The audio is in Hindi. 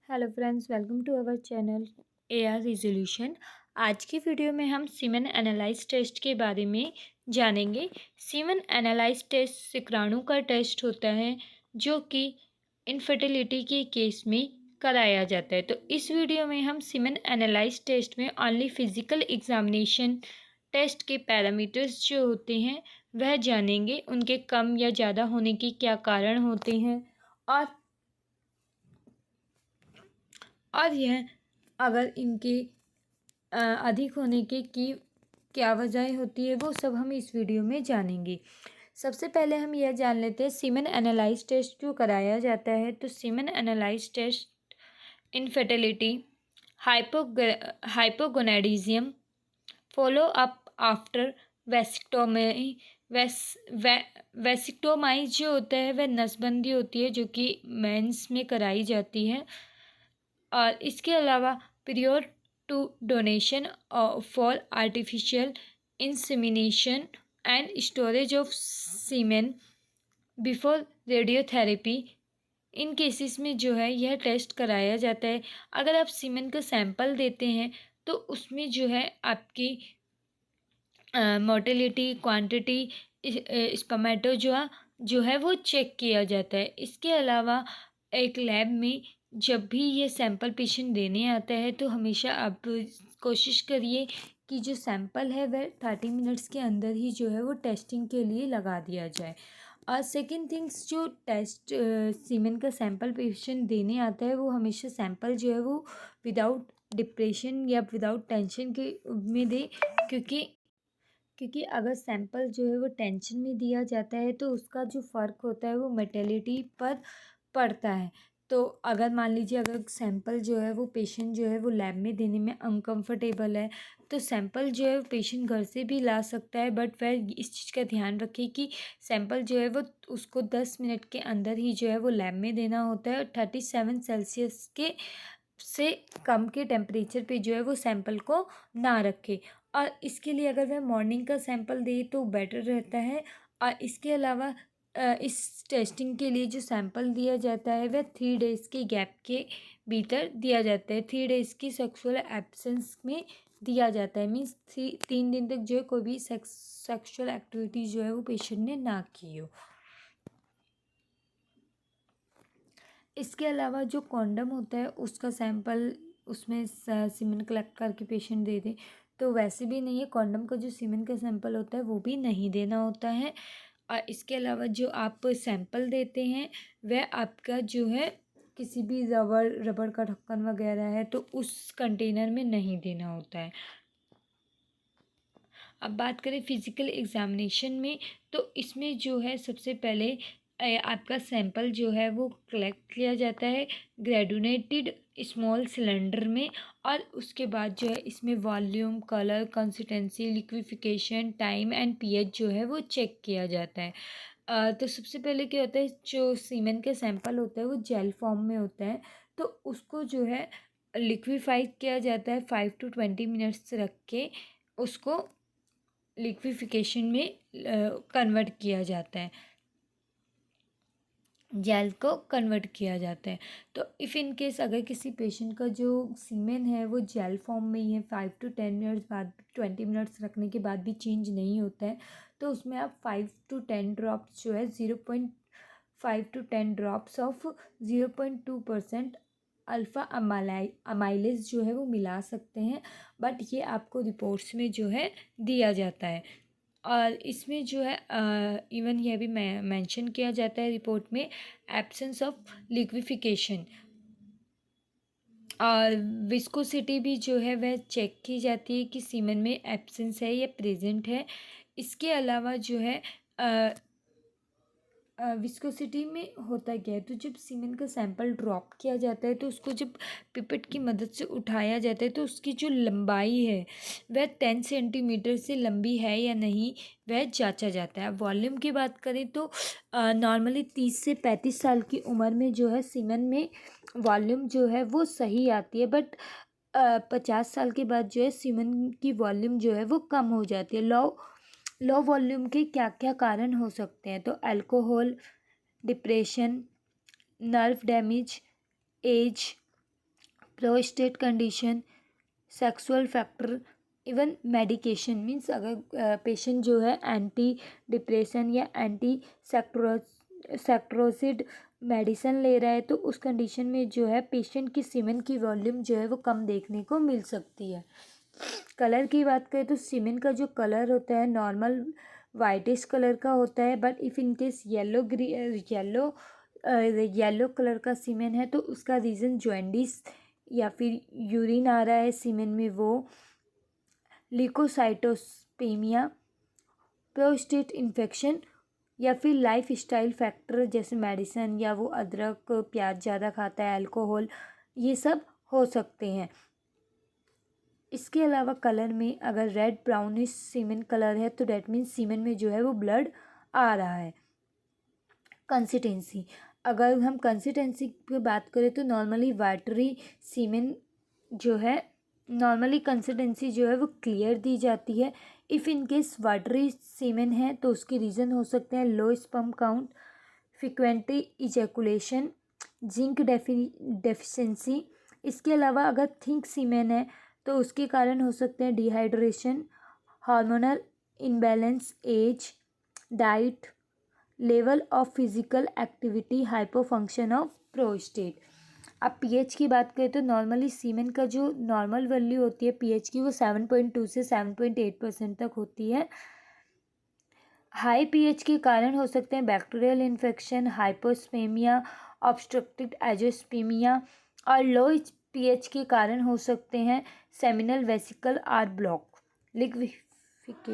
Hello friends, welcome to our channel AR resolution. आज की वीडियो में हम सीमेन एनालाइज टेस्ट के बारे में जानेंगे। सीमेन एनालाइज टेस्ट शुक्राणु का टेस्ट होता है जो कि इनफर्टिलिटी के केस में कराया जाता है। तो इस वीडियो में हम सीमेन एनालाइज टेस्ट में ओनली फिजिकल एग्जामिनेशन टेस्ट के पैरामीटर्स जो होते हैं वह जानेंगे, उनके कम या ज़्यादा होने के क्या कारण होते हैं और यह अगर इनके अधिक होने के की क्या वजह होती है, वो सब हम इस वीडियो में जानेंगे। सबसे पहले हम यह जान लेते हैं सीमेन एनालाइज टेस्ट क्यों कराया जाता है। तो semen analyse test infertility, hypogonadism, follow up after vasectomy. Vasectomy जो होता है वह नसबंदी होती है जो कि मेंस में कराई जाती है। और इसके अलावा period to donation for artificial insemination and storage of semen before radiotherapy, इन केसेस में जो है यह टेस्ट कराया जाता है। अगर आप सीमेन का सैंपल देते हैं तो उसमें जो है आपकी मोटिलिटी, क्वांटिटी, स्पर्मेटोजोआ जो है वो चेक किया जाता है। इसके अलावा एक लैब में जब भी ये सैंपल पेशेंट देने आता है तो हमेशा आप कोशिश करिए कि जो सैंपल है वह 30 मिनट्स के अंदर ही जो है वो टेस्टिंग के लिए लगा दिया जाए। और सेकेंड थिंग्स, जो टेस्ट सीमेन का सैंपल पेशेंट देने आता है वो हमेशा सैंपल जो है वो विदाउट डिप्रेशन या विदाउट टेंशन के में दे, क्योंकि अगर सैंपल जो है वो टेंशन में दिया जाता है तो उसका जो फ़र्क होता है वो मोर्टेलिटी पर पड़ता है। तो अगर मान लीजिए अगर सैंपल जो है वो पेशेंट जो है वो लैब में देने में अनकंफर्टेबल है तो सैंपल जो है पेशेंट घर से भी ला सकता है, बट वह इस चीज़ का ध्यान रखे कि सैंपल जो है वो उसको 10 मिनट के अंदर ही जो है वो लैब में देना होता है। 37 सेल्सियस के से कम के टेम्परेचर पे जो है वो सैंपल को ना रखे। और इसके लिए अगर वह मॉर्निंग का सैंपल दे तो बेटर रहता है। और इसके अलावा इस टेस्टिंग के लिए जो सैंपल दिया जाता है वह 3 डेज़ के गैप के भीतर दिया जाता है। 3 डेज़ की सेक्सुअल एब्सेंस में दिया जाता है, मीन्स 3 दिन तक जो है कोई भी सेक्सुअल एक्टिविटी जो है वो पेशेंट ने ना की हो। इसके अलावा जो कॉन्डम होता है उसका सैंपल उसमें सीमेन कलेक्ट करके पेशेंट दे दे तो वैसे भी नहीं है, कॉन्डम का जो सीमेन का सैंपल होता है वो भी नहीं देना होता है। और इसके अलावा जो आप सैंपल देते हैं वह आपका जो है किसी भी रबड़ का ढक्कन वगैरह है तो उस कंटेनर में नहीं देना होता है। अब बात करें फिज़िकल एग्ज़ामिनेशन में तो इसमें जो है सबसे पहले आपका सैंपल जो है वो कलेक्ट किया जाता है ग्रेडुनेटेड स्मॉल सिलेंडर में। और उसके बाद जो है इसमें volume, colour, consistency, liquefaction, time and pH जो है वो चेक किया जाता है। तो सबसे पहले क्या होता है, जो सीमेन का सैंपल होता है वो जेल फॉर्म में होता है तो उसको जो है लिक्विफाई किया जाता है 5 to 20 मिनट्स रख के उसको लिक्विफिकेशन में कन्वर्ट किया जाता है, जेल को कन्वर्ट किया जाता है। तो इफ़ इन केस अगर किसी पेशेंट का जो सीमेन है वो जेल फॉर्म में ही है, 5 to 10 मिनट्स बाद 20 मिनट्स रखने के बाद भी चेंज नहीं होता है तो उसमें आप 5 to 10 ड्रॉप्स जो है 0.5 to 10 drops of 0.2% alpha amylase जो है वो मिला सकते हैं, बट ये आपको रिपोर्ट्स में जो है दिया जाता है। और इसमें जो है इवन यह भी मेंशन किया जाता है रिपोर्ट में, एब्सेंस ऑफ लिक्विफिकेशन और विस्कोसिटी भी जो है वह चेक की जाती है कि सीमेन में एब्सेंस है या प्रेजेंट है। इसके अलावा जो है विस्कोसिटी में होता क्या है, तो जब सीमेन का सैंपल ड्रॉप किया जाता है तो उसको जब पिपेट की मदद से उठाया जाता है तो उसकी जो लंबाई है वह 10 सेंटीमीटर से लंबी है या नहीं वह जांचा जाता है। वॉल्यूम की बात करें तो नॉर्मली 30 से 35 साल की उम्र में जो है सीमेन में वॉल्यूम जो है वो सही आती है, बट 50 साल के बाद जो है सीमेन की वॉल्यूम जो है वो कम हो जाती है। लो वॉल्यूम के क्या क्या कारण हो सकते हैं, तो alcohol, depression, nerve damage, age, prostate condition, sexual factor, even medication means अगर पेशेंट जो है एंटी डिप्रेशन या एंटी सेक्ट्रोसिड मेडिसिन ले रहा है तो उस कंडीशन में जो है पेशेंट की सीमेन की वॉल्यूम जो है वो कम देखने को मिल सकती है। कलर की बात करें तो सीमेन का जो कलर होता है नॉर्मल वाइटिश कलर का होता है, but if in case yellow colour का सीमेन है तो उसका रीज़न जॉन्डिस या फिर यूरिन आ रहा है सीमेन में, वो लिकोसाइटोस्पेमिया, प्रोस्टेट इन्फेक्शन या फिर लाइफ स्टाइल फैक्टर जैसे मेडिसिन या वो अदरक प्याज ज़्यादा खाता है, अल्कोहल, ये सब हो सकते हैं। इसके अलावा कलर में अगर रेड ब्राउनिश सीमेन कलर है तो डेट मीन्स सीमेन में जो है वो ब्लड आ रहा है। कंसिस्टेंसी, अगर हम कंसिस्टेंसी की बात करें तो नॉर्मली वाटरी सीमेन जो है नॉर्मली कंसिस्टेंसी जो है वो क्लियर दी जाती है। इफ़ इन केस वाटरी सीमेन है तो उसके रीज़न हो सकते हैं low sperm count, frequently ejaculation, zinc deficiency. इसके अलावा अगर थिक सीमेन है तो उसके कारण हो सकते हैं dehydration, hormonal imbalance, as, diet, level of physical activity, hypofunction of prostate. अब पीएच की बात करें तो नॉर्मली सीमेन का जो नॉर्मल वैल्यू होती है पीएच की वो 7.2 से 7.8% तक होती है। हाई पीएच के कारण हो सकते हैं बैक्टीरियल इन्फेक्शन, हाइपोस्पेमिया, ऑब्स्ट्रक्टिव एजोस्पेमिया, और लो पीएच के कारण हो सकते हैं seminal vesicle R block, liquefaction.